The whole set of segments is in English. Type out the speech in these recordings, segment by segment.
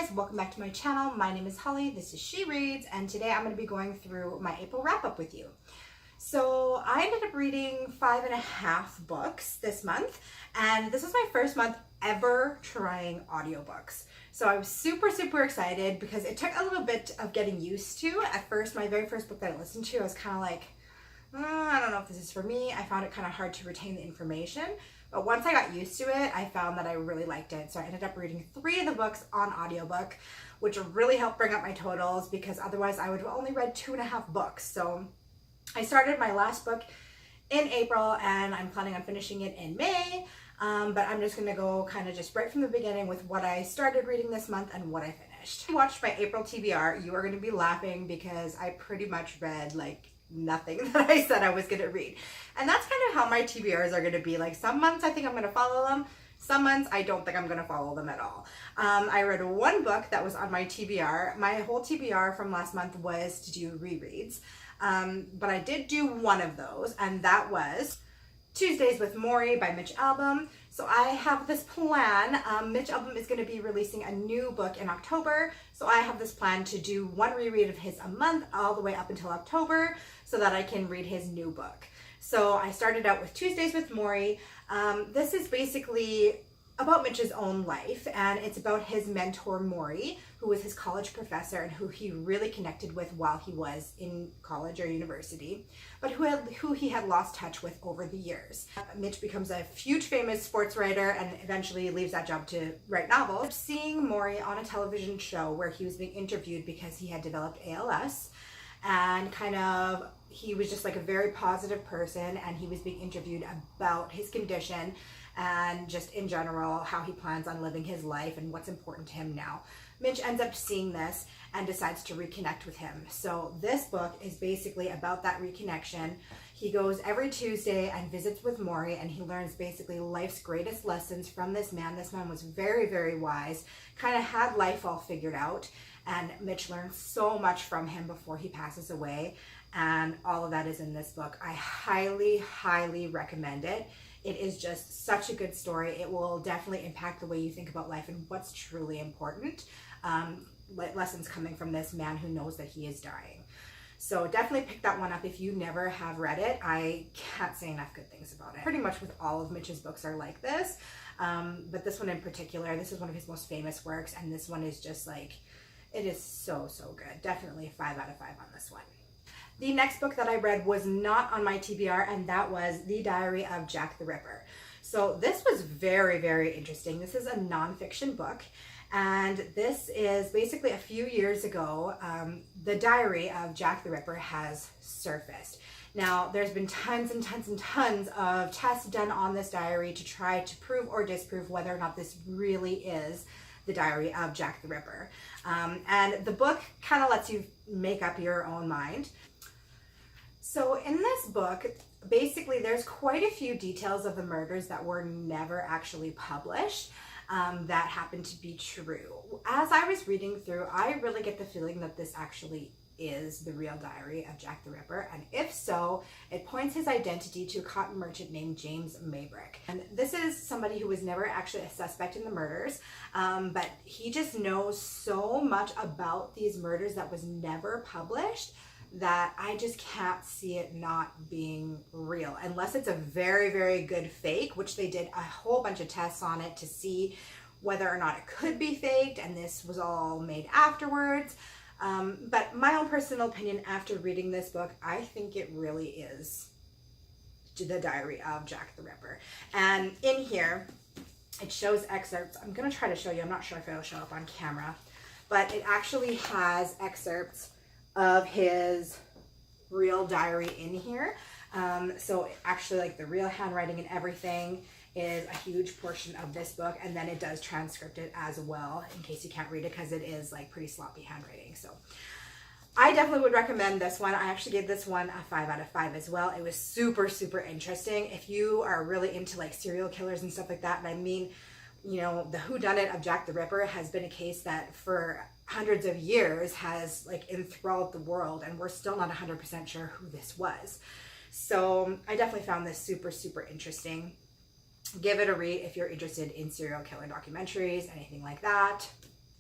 guys, welcome back to my channel. My name is Holly, this is She Reads, and today I'm going to be going through my April wrap-up with you. So I ended up reading 5.5 books this month, and this was my first month ever trying audiobooks. So I was super excited because it took a little bit of getting used to. At first, my very first book that I listened to, I was kind of like, I don't know if this is for me. I found it kind of hard to retain the information. But once I got used to it, I found that I really liked it. So I ended up reading 3 of the books on audiobook, which really helped bring up my totals because otherwise I would have only read 2.5 books. So I started my last book in April and I'm planning on finishing it in May. But I'm just going to go kind of just right from the beginning with what I started reading this month and what I finished. If you watched my April TBR, you are going to be laughing because I pretty much read like nothing that I said I was going to read. And that's kind of how my TBRs are going to be. Like some months I think I'm going to follow them. Some months I don't think I'm going to follow them at all. I read 1 book that was on my TBR. My whole TBR from last month was to do rereads. But I did do one of those, and that was Tuesdays with Morrie by Mitch Albom. So I have this plan. Mitch Albom is going to be releasing a new book in October. So I have this plan to do 1 reread of his a month all the way up until October so that I can read his new book. So I started out with Tuesdays with Morrie. This is basically about Mitch's own life, and it's about his mentor Morrie, who was his college professor and who he really connected with while he was in college or university, but who he had lost touch with over the years. Mitch becomes a huge famous sports writer and eventually leaves that job to write novels. Seeing Morrie on a television show where he was being interviewed because he had developed ALS, and kind of he was just like a very positive person, and he was being interviewed about his condition and just in general how he plans on living his life and what's important to him now. Mitch ends up seeing this and decides to reconnect with him. So this book is basically about that reconnection. He goes every Tuesday and visits with Morrie, and he learns basically life's greatest lessons from this man. This man was very wise, kind of had life all figured out, and Mitch learns so much from him before he passes away, and all of that is in this book. I highly recommend it. It is just such a good story. It will definitely impact the way you think about life and what's truly important. Lessons coming from this man who knows that he is dying. So definitely pick that one up if you never have read it. I can't say enough good things about it. Pretty much with all of Mitch's books are like this. But this one in particular, this is one of his most famous works, and this one is just like, it is so good. Definitely a 5 out of 5 on this one. The next book that I read was not on my TBR, and that was The Diary of Jack the Ripper. So this was very interesting. This is a nonfiction book, and this is basically a few years ago, the diary of Jack the Ripper has surfaced. Now, there's been tons of tests done on this diary to try to prove or disprove whether or not this really is the diary of Jack the Ripper. And the book kind of lets you make up your own mind. So in this book, basically there's quite a few details of the murders that were never actually published that happened to be true. As I was reading through, I really get the feeling that this actually is the real diary of Jack the Ripper, and if so, it points his identity to a cotton merchant named James Maybrick. And this is somebody who was never actually a suspect in the murders, but he just knows so much about these murders that was never published that I just can't see it not being real, unless it's a very good fake, which they did a whole bunch of tests on it to see whether or not it could be faked, and this was all made afterwards. But my own personal opinion after reading this book, I think it really is the diary of Jack the Ripper. And in here, it shows excerpts. I'm going to try to show you. I'm not sure if it'll show up on camera, but it actually has excerpts of his real diary in here. So actually like the real handwriting and everything is a huge portion of this book, and then it does transcript it as well in case you can't read it because it is like pretty sloppy handwriting. So I definitely would recommend this one. I actually gave this one a 5 out of 5 as well. It was super interesting. If you are really into like serial killers and stuff like that, and I mean, you know, the whodunit of Jack the Ripper has been a case that for hundreds of years has like enthralled the world, and we're still not 100% sure who this was. So I definitely found this super interesting. Give it a read if you're interested in serial killer documentaries, anything like that.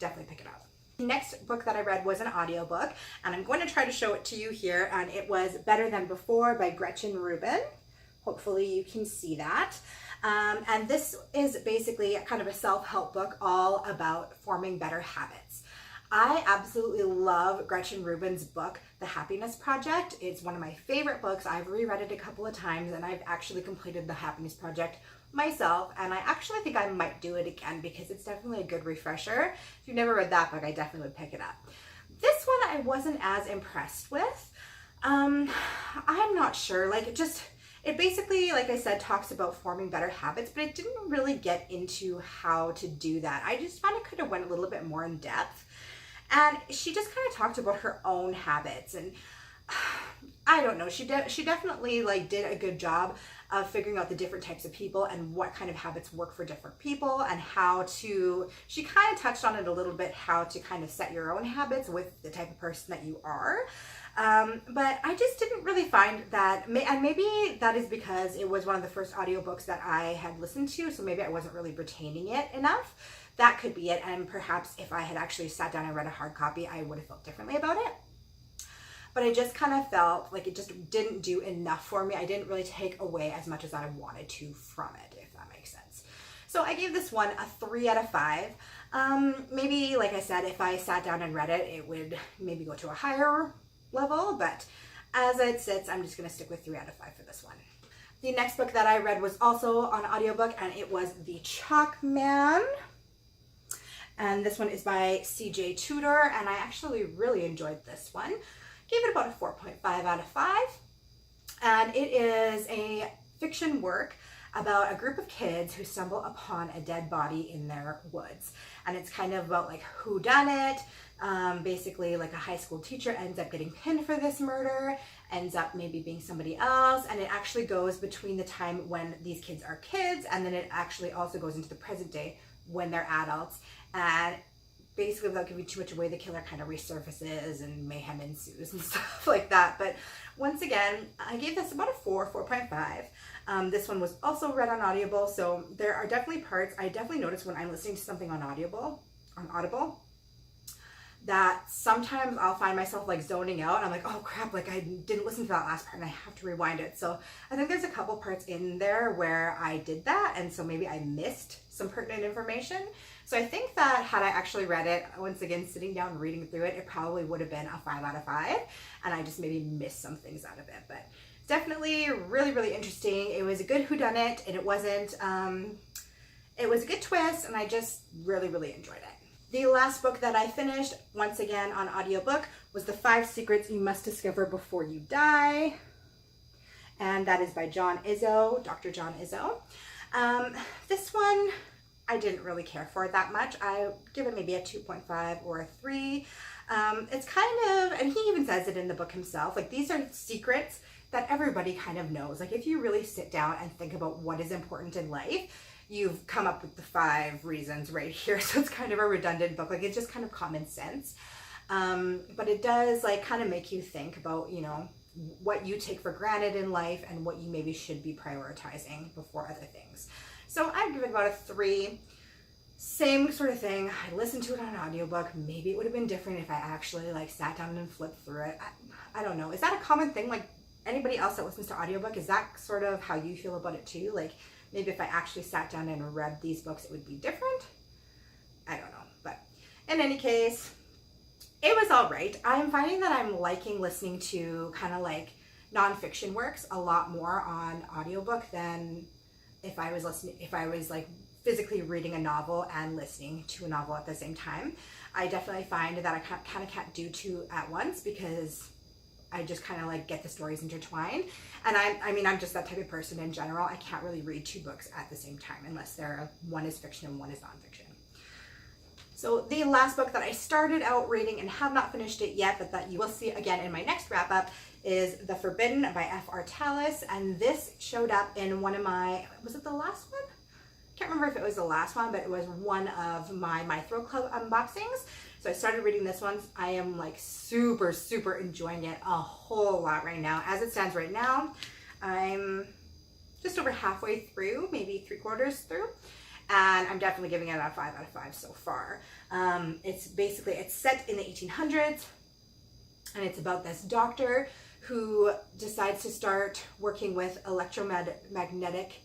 definitely pick it up. The next book that I read was an audiobook, and I'm going to try to show it to you here, and it was Better Than Before by Gretchen Rubin. Hopefully you can see that. And this is basically kind of a self-help book all about forming better habits. I absolutely love Gretchen Rubin's book, The Happiness Project. It's one of my favorite books. I've reread it a couple of times, and I've actually completed The Happiness Project myself, and I actually think I might do it again because it's definitely a good refresher. If you've never read that book, I definitely would pick it up. This one I wasn't as impressed with. I'm not sure, like it basically, like I said, talks about forming better habits, but it didn't really get into how to do that. I just found it could have went a little bit more in depth. And she just kind of talked about her own habits, and I don't know, she definitely like did a good job of figuring out the different types of people and what kind of habits work for different people, and how to, she kind of touched on it a little bit, how to kind of set your own habits with the type of person that you are. But I just didn't really find that, and maybe that is because it was one of the first audiobooks that I had listened to, so maybe I wasn't really retaining it enough. That could be it, and perhaps if I had actually sat down and read a hard copy, I would have felt differently about it. But I just kind of felt like it just didn't do enough for me. I didn't really take away as much as I wanted to from it, if that makes sense. So I gave this one a 3 out of 5. Maybe, like I said, if I sat down and read it, it would maybe go to a higher level, but as it sits, I'm just going to stick with 3 out of 5 for this one. The next book that I read was also on audiobook, and it was The Chug Man. And this one is by CJ Tudor, and I actually really enjoyed this one. Gave it about a 4.5 out of 5. And it is a fiction work about a group of kids who stumble upon a dead body in their woods. And it's kind of about like who done it. Basically like a high school teacher ends up getting pinned for this murder, ends up maybe being somebody else, and it actually goes between the time when these kids are kids, and then it actually also goes into the present day when they're adults. And basically, without giving too much away, the killer kind of resurfaces and mayhem ensues and stuff like that. But once again, I gave this about a 4.5. This one was also read on Audible, so there are definitely parts I definitely notice when I'm listening to something on Audible, that sometimes I'll find myself like zoning out, and I'm like, oh crap, like I didn't listen to that last part and I have to rewind it. So I think there's a couple parts in there where I did that, and so maybe I missed some pertinent information. So I think that had I actually read it, once again, sitting down reading through it, it probably would have been a 5 out of 5, and I just maybe missed some things out of it. But definitely really, really interesting. It was a good whodunit, and it wasn't, it was a good twist, and I just really, really enjoyed it. The last book that I finished, once again on audiobook, was The 5 Secrets You Must Discover Before You Die. And that is by John Izzo, Dr. John Izzo. This one, I didn't really care for it that much. I give it maybe a 2.5 or a 3. It's kind of, and he even says it in the book himself, like these are secrets that everybody kind of knows. Like if you really sit down and think about what is important in life, you've come up with the 5 reasons right here. So it's kind of a redundant book. Like it's just kind of common sense. But it does like kind of make you think about, you know, what you take for granted in life and what you maybe should be prioritizing before other things. So I'd give it about a 3. Same sort of thing. I listened to it on an audiobook. Maybe it would have been different if I actually like sat down and flipped through it. I don't know. Is that a common thing? Like anybody else that listens to audiobook, is that sort of how you feel about it too? Like maybe if I actually sat down and read these books, it would be different. I don't know. But in any case, it was all right. I'm finding that I'm liking listening to kind of like nonfiction works a lot more on audiobook than if I was like physically reading a novel and listening to a novel at the same time. I definitely find that I kind of can't do 2 at once because I just kind of like get the stories intertwined. And I'm just that type of person in general. I can't really read 2 books at the same time unless one is fiction and one is nonfiction. So the last book that I started out reading and have not finished it yet, but that you will see again in my next wrap up, is The Forbidden by F.R. Tallis. And this showed up in one of my, was it the last one? Can't remember if it was the last one, but it was one of my Throw Club unboxings. So I started reading this one. I am like super, super enjoying it a whole lot right now. As it stands right now, I'm just over halfway through, maybe 3/4 through. and I'm definitely giving it a 5 out of 5 so far. It's set in the 1800s, and it's about this doctor who decides to start working with electromagnetic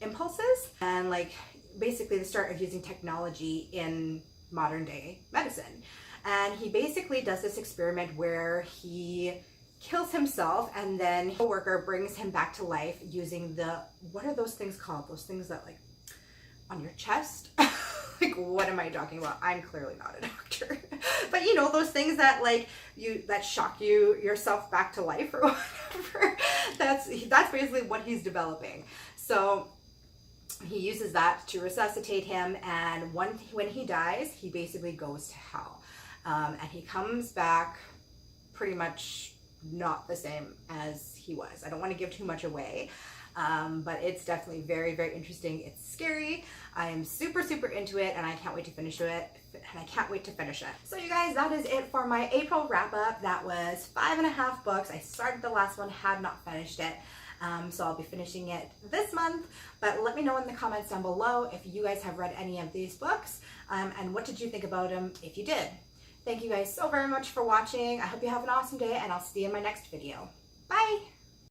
impulses and like basically the start of using technology in modern day medicine. And he basically does this experiment where he kills himself, and then a worker brings him back to life using what are those things called? Those things that like on your chest? Like, what am I talking about? I'm clearly not a doctor. But you know, those things that like that shock yourself back to life or whatever. That's basically what he's developing. So he uses that to resuscitate him, and when he dies, he basically goes to hell. And he comes back pretty much not the same as he was. I don't want to give too much away, but it's definitely very, very interesting. It's scary. I am super, super into it, and I can't wait to finish it. So you guys, that is it for my April wrap up. That was 5.5 books. I started the last one, had not finished it. So I'll be finishing it this month, but let me know in the comments down below if you guys have read any of these books, and what did you think about them if you did. Thank you guys so very much for watching. I hope you have an awesome day, and I'll see you in my next video. Bye!